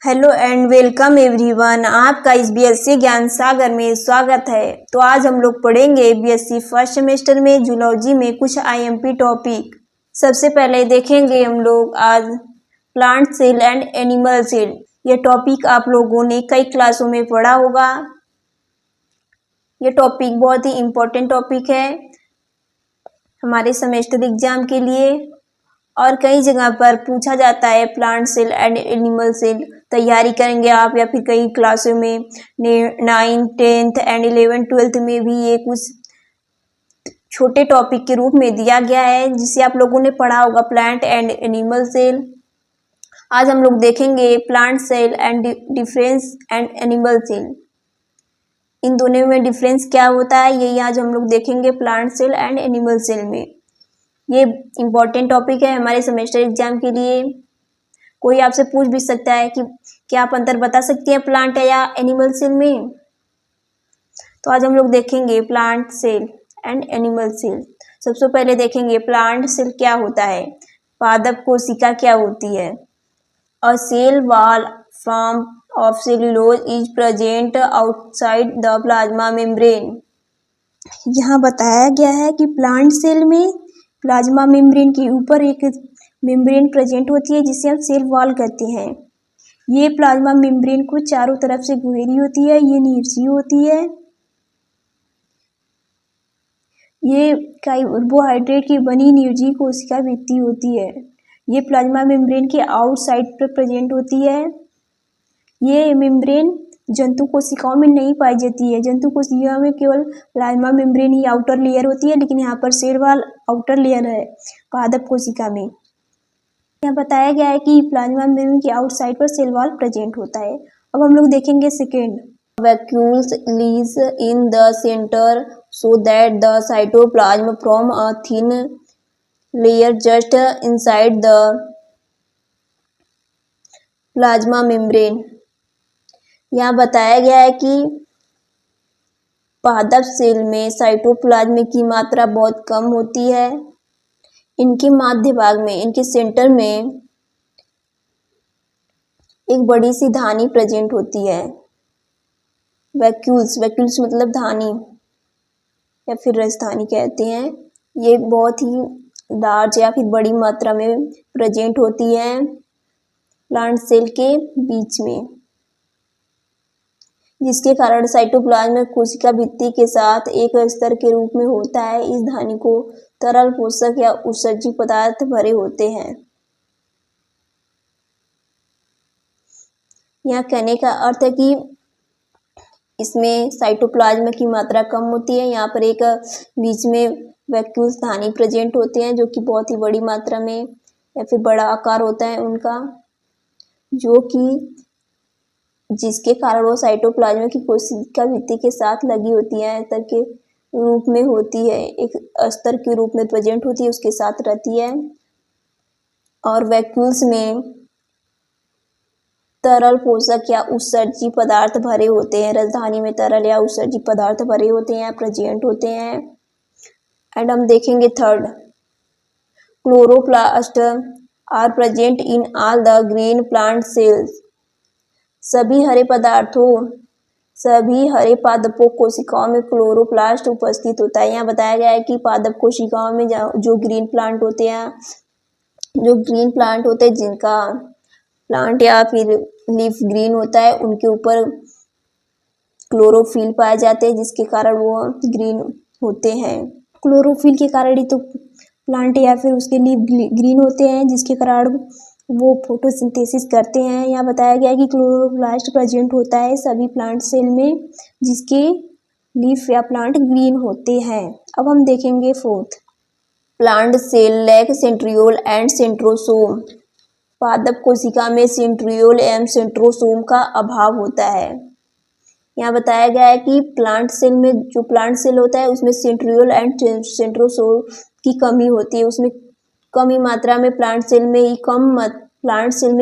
Hello and welcome everyone. आपका इस BSc ज्ञान सागर में स्वागत है। तो आज हम लोग पढ़ेंगे बीएससी फर्स्ट सेमेस्टर में जूलॉजी में कुछ आईएमपी टॉपिक। सबसे पहले देखेंगे हम लोग आज plant cell and animal cell. ये टॉपिक आप लोगों ने कई क्लासों में पढ़ा होगा। ये टॉपिक बहुत ही इम्पोर्टेंट टॉपिक है हमारे सेमेस्टर एग्जाम के लिए और कई जगह पर पूछा जाता है plant cell and animal cell. तैयारी करेंगे आप या फिर कई क्लासों में 9th 10th and 11th 12th में भी ये कुछ छोटे टॉपिक के रूप में दिया गया है जिसे आप लोगों ने पढ़ा होगा प्लांट एंड एनिमल सेल। आज हम लोग देखेंगे plant cell and difference and animal cell. इन दोनों में डिफरेंस क्या होता है यही आज हम लोग देखेंगे plant cell and animal cell में। ये इम्पोर्टेंट टॉपिक है हमारे सेमेस्टर एग्जाम के लिए। कोई आपसे पूछ भी सकता है कि क्या आप अंतर बता सकती हैं प्लांट या एनिमल सेल में। तो आज हम लोग देखेंगे plant cell and animal cell. सबसे पहले देखेंगे प्लांट सेल क्या होता है। पादप कोशिका क्या होती है। A cell wall form of cellulose is present outside the plasma membrane. यहाँ बताया गया है कि प्लांट सेल में प्लाज्मा मेम्ब्रेन के ऊपर एक मेम्ब्रेन प्रेजेंट होती है जिसे हम सेल वॉल कहते हैं। ये प्लाज्मा मेम्ब्रेन को चारों तरफ से घेरी होती है। ये निर्जीव होती है। ये कार्बोहाइड्रेट की बनी निर्जीव कोशिका भित्ति होती है। ये प्लाज्मा मेम्ब्रेन के आउटसाइड पर प्रेजेंट होती है। ये मेम्ब्रेन जंतु कोशिकाओं में नहीं पाई जाती है। जंतु कोशिकाओं में केवल प्लाज्मा मेम्ब्रेन ही आउटर लेयर होती है, लेकिन यहाँ पर सेल वॉल आउटर लेयर है पादप कोशिका में। यहाँ बताया गया है कि प्लाज्मा मेम्ब्रेन के आउटसाइड पर सेल वॉल प्रेजेंट होता है। अब हम लोग देखेंगे second. Vacuoles lease in the centre so that the cytoplasm from a thin layer just inside the plasma membrane. यहाँ बताया गया है कि पादप सेल में साइटोप्लाज्म की मात्रा बहुत कम होती है। इनके मध्य भाग में, इनके सेंटर में एक बड़ी सी धानी प्रेजेंट होती है। वैक्यूल्स मतलब धानी या फिर राजधानी कहते हैं। ये बहुत ही लार्ज या फिर बड़ी मात्रा में प्रेजेंट होती है प्लांट सेल के बीच में, जिसके कारण साइटोप्लाज्म कोशिका भित्ति के साथ एक स्तर के रूप में होता है। इस धानी को तरल पोषक या उत्सर्जी पदार्थ भरे होते हैं। यहाँ कहने का अर्थ है कि इसमें साइटोप्लाज्म की मात्रा कम होती है। यहाँ पर एक बीच में वैक्यूल्स धानी प्रेजेंट होते हैं जो कि बहुत ही बड़ी मात्रा में या फिर बड़ा आकार होता है उनका, जो कि जिसके कारण वो साइटोप्लाज्म की कोशिका भित्ति के साथ लगी होती है, स्तर के रूप में होती है, एक अस्तर के रूप में प्रेजेंट होती है, उसके साथ रहती है। और वैक्यूल्स में तरल पोषक या उत्सर्जी पदार्थ भरे होते हैं। राजधानी में तरल या उत्सर्जी पदार्थ भरे होते हैं, प्रेजेंट होते हैं। एंड हम देखेंगे third. Chloroplast are present in all the green plant cells. सभी हरे पादपों कोशिकाओं में क्लोरोप्लास्ट उपस्थित होता है। यहाँ बताया गया है कि पादप कोशिकाओं में जो ग्रीन प्लांट होते हैं जिनका प्लांट या फिर लीफ ग्रीन होता है, उनके ऊपर क्लोरोफिल पाए जाते हैं, जिसके कारण वो ग्रीन होते हैं। क्लोरोफिल के कारण ही तो प्लांट या फिर उसके लीफ ग्रीन होते हैं, जिसके कारण वो फोटोसिंथेसिस करते हैं। यहाँ बताया गया है कि क्लोरोप्लास्ट प्रेजेंट होता है सभी प्लांट सेल में जिसके लीफ या प्लांट ग्रीन होते हैं। अब हम देखेंगे fourth. Plant cell lack centriole and centrosome. पादप कोशिका में सेंट्रियोल एवं सेंट्रोसोम का अभाव होता है। यहाँ बताया गया है कि प्लांट सेल में जो प्लांट सेल होता है उसमें सेंट्रियोल एंड सेंट्रोसोम की कमी होती है। उसमें कम ही मात्रा में प्लांट सेल में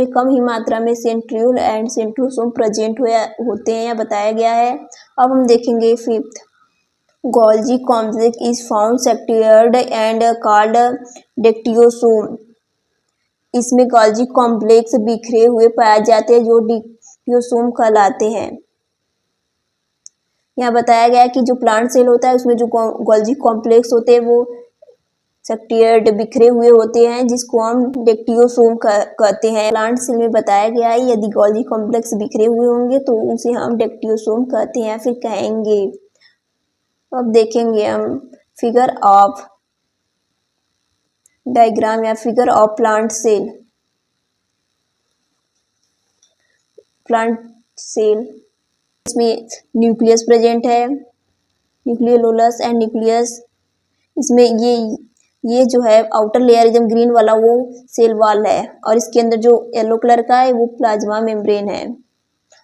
कम ही मात्रा में सेंट्रियोल एंड सेंट्रोसोम प्रेजेंट होते हैं, यह बताया गया है। अब हम देखेंगे fifth. Golgi complex is found sectored and called dictyosome. इसमें गोल्जी कॉम्प्लेक्स बिखरे हुए पाए जाते हैं जो डेक्टियोसोम कहलाते हैं। यहाँ बताया गया है कि जो प्लांट सेल होता है उसमें जो गोल्जी कॉम्प्लेक्स होते हैं वो सेक्टियर्ड बिखरे हुए होते हैं, जिसको हम डेक्टियोसोम कहते हैं। प्लांट सेल में बताया गया है यदि गोल्जी कॉम्प्लेक्स बिखरे हुए होंगे तो उसे हम डेक्टियोसोम कहते हैं या फिर कहेंगे। अब देखेंगे हम फिगर ऑफ डायग्राम या figure of plant cell. Plant cell इसमें न्यूक्लियस प्रेजेंट है, न्यूक्लियोलस एंड न्यूक्लियस। इसमें ये जो है आउटर लेयर एकदम ग्रीन वाला वो सेल वॉल है, और इसके अंदर जो येलो कलर का है वो प्लाज्मा मेम्ब्रेन है।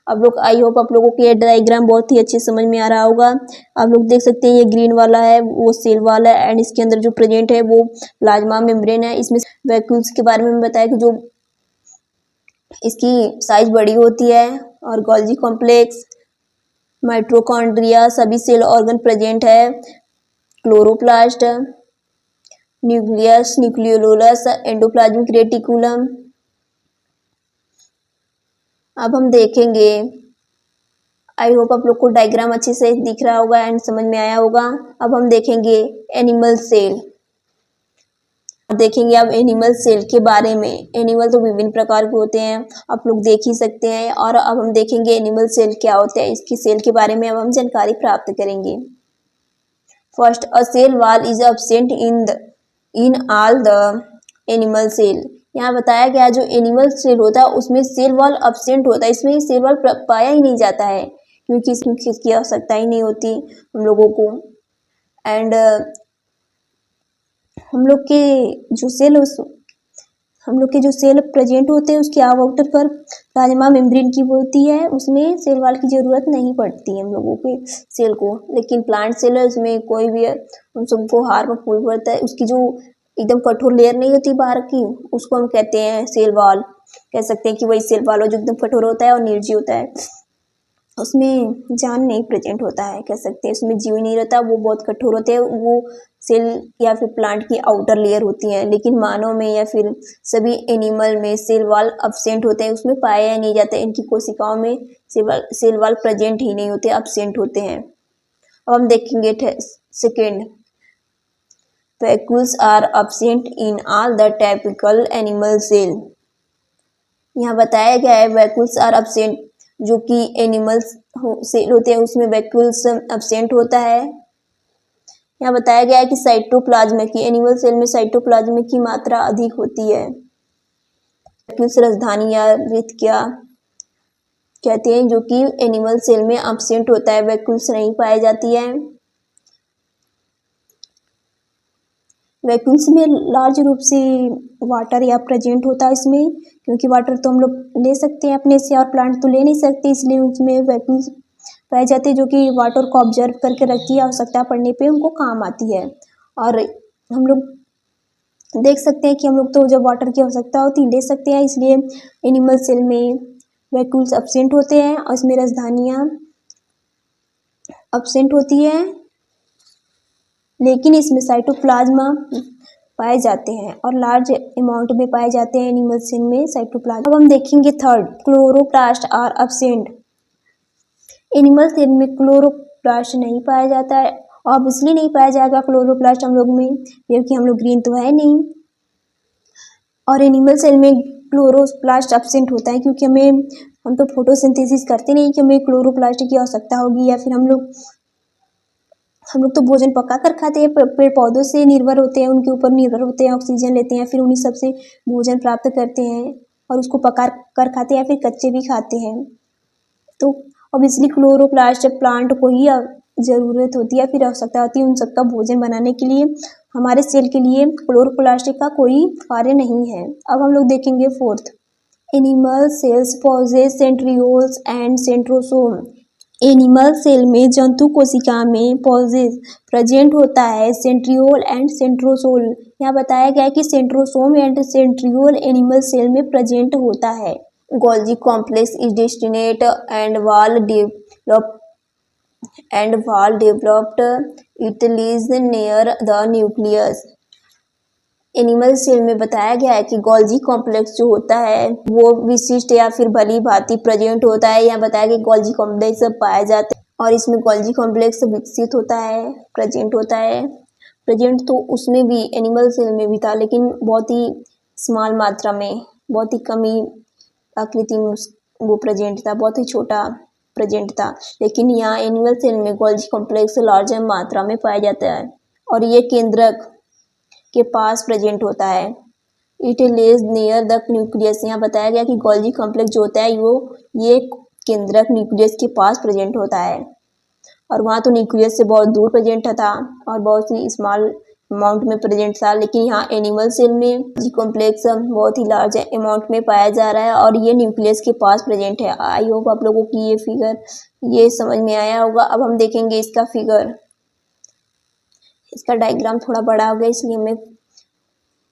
आप लोग आई होप आप लोगों को ये डायग्राम बहुत ही अच्छे समझ में आ रहा होगा। आप लोग देख सकते हैं ये ग्रीन वाला है वो सेल वॉल है, एंड इसके अंदर जो प्रेजेंट है वो प्लाज्मा मेम्ब्रेन है। इसमें वैक्यूल्स के बारे में बताया कि जो इसकी साइज बड़ी होती है, और गोल्जी कॉम्प्लेक्स, माइटोकॉन्ड्रिया सभी सेल ऑर्गन प्रेजेंट है। Chloroplast, nucleus, nucleolus, endoplasmic reticulum. अब हम देखेंगे, आई होप आप लोग को डायग्राम अच्छे से दिख रहा होगा एंड समझ में आया होगा। अब हम देखेंगे एनिमल सेल। देखेंगे अब एनिमल सेल के बारे में। एनिमल तो विभिन्न प्रकार के होते हैं, आप लोग देख ही सकते हैं। और अब हम देखेंगे एनिमल सेल क्या होते हैं, इसकी सेल के बारे में अब हम जानकारी प्राप्त करेंगे। First, a cell wall is absent in all the animal cell. यहाँ बताया गया जो एनिमल सेल होता है उसमें सेल वॉल एब्सेंट होता है, इसमें सेल वॉल पाया ही नहीं जाता है, क्योंकि इसकी आवश्यकता ही नहीं होती हम लोगों को। एंड हम लोग के जो सेल प्रेजेंट होते हैं उसके आउटर पर प्लाज्मा मेम्ब्रेन की होती है, उसमें सेल वॉल की जरूरत नहीं पड़ती है हम लोगों के सेल को। लेकिन प्लांट सेल है उसमें कोई भी उन सबको हार्मफुल पड़ता है, उसकी जो एकदम कठोर लेयर नहीं होती बाहर की उसको हम कहते हैं सेल वॉल। कह सकते हैं कि वही सेल वॉल जो एकदम कठोर होता है और निर्जीव होता है, उसमें जान नहीं प्रेजेंट होता है, कह सकते हैं उसमें जीव नहीं रहता, वो बहुत कठोर होते हैं, वो सेल या फिर प्लांट की आउटर लेयर होती है। लेकिन मानव में या फिर सभी एनिमल में सेल वॉल एब्सेंट होते हैं, उसमें पाया नहीं जाता, इनकी कोशिकाओं में सेल वॉल प्रेजेंट ही नहीं होते, एब्सेंट होते हैं। अब हम देखेंगे second, vacuoles are absent in all the typical animal cell. यहाँ बताया गया है वैक्यूल्स आर एब्सेंट, जो कि एनिमल्स सेल होते हैं उसमें वैक्यूल्स एब्सेंट होता है। यहाँ बताया गया है कि साइटोप्लाज्म की एनिमल सेल में साइटोप्लाज्म की मात्रा अधिक होती है। वैक्यूल्स राजधानी या रिक्तिया कहते हैं, जो कि एनिमल सेल में एब्सेंट होता है, वैक्यूल्स नहीं पाई जाती है। वैक्यूल्स में लार्ज रूप से वाटर या प्रेजेंट होता है इसमें, क्योंकि वाटर तो हम लोग ले सकते हैं अपने से और प्लांट तो ले नहीं सकते, इसलिए उसमें वैक्यूल्स पाए जाते हैं जो कि वाटर को ऑब्जर्व करके रखती है, आवश्यकता पड़ने पे उनको काम आती है। और हम लोग देख सकते हैं कि हम लोग तो जब वाटर की आवश्यकता होती है ले सकते हैं, इसलिए एनिमल सेल में वैक्यूल्स एब्सेंट होते हैं और इसमें राजधानियाँ एब्सेंट होती है, लेकिन इसमें साइटोप्लाज्मा पाए जाते हैं और लार्ज अमाउंट में पाए जाते हैं एनिमल सेल में साइटोप्लाज्मा। अब हम देखेंगे third, chloroplast are absent. Animal cell में क्लोरोप्लास्ट नहीं पाया जाता है, ऑब्वियसली नहीं पाया जाएगा क्लोरोप्लास्ट हम लोग में, क्योंकि हम लोग ग्रीन तो है नहीं। और एनिमल सेल में क्लोरोप्लास्ट एब्सेंट होता है, क्योंकि हम तो फोटोसिंथेसिस करते नहीं कि हमें क्लोरोप्लास्ट की आवश्यकता होगी, या फिर हम लोग तो भोजन पका कर खाते हैं, पेड़ पौधों से निर्भर होते हैं, उनके ऊपर निर्भर होते हैं, ऑक्सीजन लेते हैं, फिर उन्हीं सबसे भोजन प्राप्त करते हैं और उसको पका कर खाते हैं, फिर कच्चे भी खाते हैं। तो ऑब्वियसली क्लोरोप्लास्ट प्लांट को ही ज़रूरत होती है, फिर आवश्यकता होती है उन सबका भोजन बनाने के लिए। हमारे सेल के लिए क्लोरोप्लास्ट का कोई कार्य नहीं है। अब हम लोग देखेंगे fourth, animal cells possess centrioles and centrosome. Animal cell में जंतु कोशिका में पॉजेस प्रेजेंट होता है, सेंट्रियोल एंड सेंट्रोसोल। यहाँ बताया गया है कि centrosome and centriole animal cell में प्रेजेंट होता है। Golgi complex is distinct and well developed, it lies near the nucleus. Animal cell में बताया गया है कि गोल्जी कॉम्प्लेक्स जो होता है वो विशिष्ट या फिर भली भांति प्रेजेंट होता है। यहाँ बताया कि गोल्जी कॉम्प्लेक्स पाए जाते हैं और इसमें गोल्जी कॉम्प्लेक्स विकसित होता है, प्रेजेंट होता है। प्रेजेंट तो उसमें भी एनिमल सेल में भी था, लेकिन बहुत ही स्मॉल मात्रा में, बहुत ही कम ही आकृति में वो प्रेजेंट था, बहुत ही छोटा प्रेजेंट था। लेकिन यहाँ एनिमल सेल में गोल्जी कॉम्प्लेक्स लार्ज मात्रा में पाया जाता है और ये केंद्रक के पास प्रेजेंट होता है। It Lay's near the nucleus. यहाँ बताया गया कि गोल्जी कॉम्प्लेक्स जो होता है वो ये केंद्रक न्यूक्लियस के पास प्रेजेंट होता है और वहाँ तो न्यूक्लियस से बहुत दूर प्रेजेंट था और बहुत ही स्मॉल अमाउंट में प्रेजेंट था। लेकिन यहाँ एनिमल सेल में गोल्जी कॉम्प्लेक्स बहुत ही लार्ज अमाउंट में पाया जा रहा है और ये न्यूक्लियस के पास प्रेजेंट है। आई होप आप लोगों की ये फिगर ये समझ में आया होगा। अब हम देखेंगे इसका फिगर। इसका डायग्राम थोड़ा बड़ा हो गया इसलिए हमें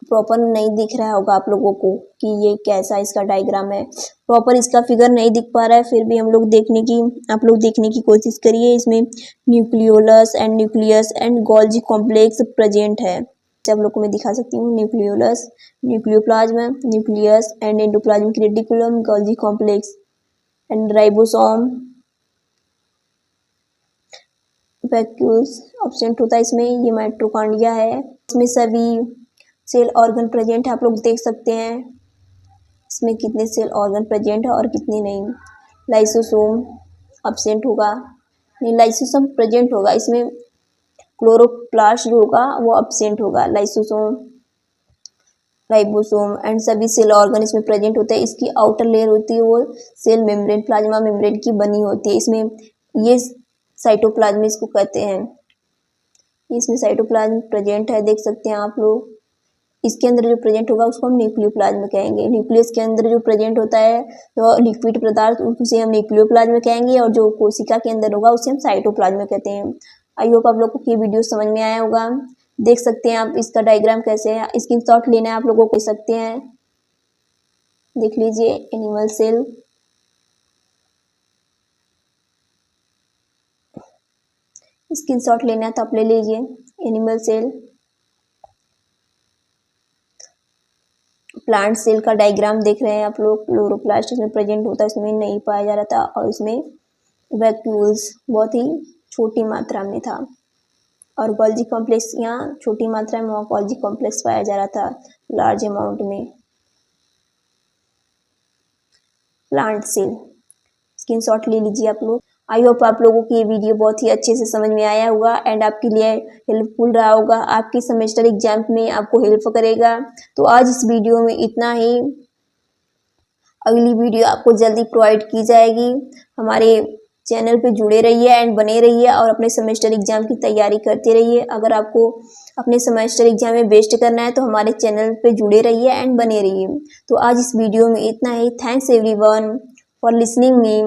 प्रॉपर नहीं दिख रहा होगा आप लोगों को कि ये कैसा इसका डायग्राम है। प्रॉपर इसका फिगर नहीं दिख पा रहा है, फिर भी हम लोग आप लोग देखने की कोशिश करिए। इसमें nucleolus and nucleus and Golgi complex present है। आप लोग को मैं दिखा सकती हूँ nucleolus, nucleoplasm, nucleus and endoplasmic reticulum, Golgi complex and ribosome, vacuoles absent होता है इसमें। ये माइटोकॉन्ड्रिया है, इसमें सभी सेल ऑर्गन प्रेजेंट है। आप लोग देख सकते हैं इसमें कितने सेल ऑर्गन प्रेजेंट है और कितने नहीं। लाइसोसोम एब्सेंट होगा, नहीं लाइसोसोम प्रेजेंट होगा इसमें। क्लोरोप्लास्ट जो होगा वो एब्सेंट होगा। लाइसोसोम, राइबोसोम एंड सभी सेल ऑर्गन इसमें प्रेजेंट होते हैं। इसकी आउटर लेयर होती है वो सेल मेम्ब्रेन, प्लाज्मा मेम्ब्रेन की बनी होती है। इसमें ये साइटोप्लाज्म इसको कहते हैं। इसमें साइटोप्लाज्म प्रेजेंट है, देख सकते हैं आप लोग। इसके अंदर जो प्रेजेंट होगा उसको हम न्यूक्लियोप्लाज्म कहेंगे। न्यूक्लियस के अंदर जो प्रेजेंट होता है तो लिक्विड पदार्थ उसे हम न्यूक्लियोप्लाज्म कहेंगे और जो कोशिका के अंदर होगा उसे हम साइटोप्लाज्म कहते हैं। आई होप आप लोगों को ये वीडियो समझ में आया होगा। देख सकते हैं आप इसका डायग्राम कैसे है। स्क्रीनशॉट लेना है आप लोगों को, सकते हैं, देख लीजिए। एनिमल सेल, स्क्रीनशॉट लेना है तो आप ले लीजिए। एनिमल सेल, प्लांट सेल का डायग्राम देख रहे हैं आप लोग। क्लोरोप्लास्ट इसमें प्रेजेंट होता है, इसमें नहीं पाया जा रहा था और इसमें वैक्यूल्स बहुत ही छोटी मात्रा में था और गोल्जी कॉम्प्लेक्स यहाँ छोटी मात्रा में, वहाँ गोल्जी कॉम्प्लेक्स पाया जा रहा था लार्ज अमाउंट में। प्लांट सेल, स्क्रीनशॉट ले लीजिए आप लोग। आई होप आप लोगों की ये वीडियो बहुत ही अच्छे से समझ में आया होगा एंड आपके लिए हेल्पफुल रहा होगा, आपकी सेमेस्टर एग्जाम में आपको हेल्प करेगा। तो आज इस वीडियो में इतना ही। अगली वीडियो आपको जल्दी प्रोवाइड की जाएगी। हमारे चैनल पे जुड़े रहिए एंड बने रहिए और अपने सेमेस्टर एग्जाम की तैयारी करते रहिए। अगर आपको अपने सेमेस्टर एग्जाम में बेस्ट करना है तो हमारे चैनल पे जुड़े रहिए एंड बने रहिए। तो आज इस वीडियो में इतना ही। Thanks everyone for listening me.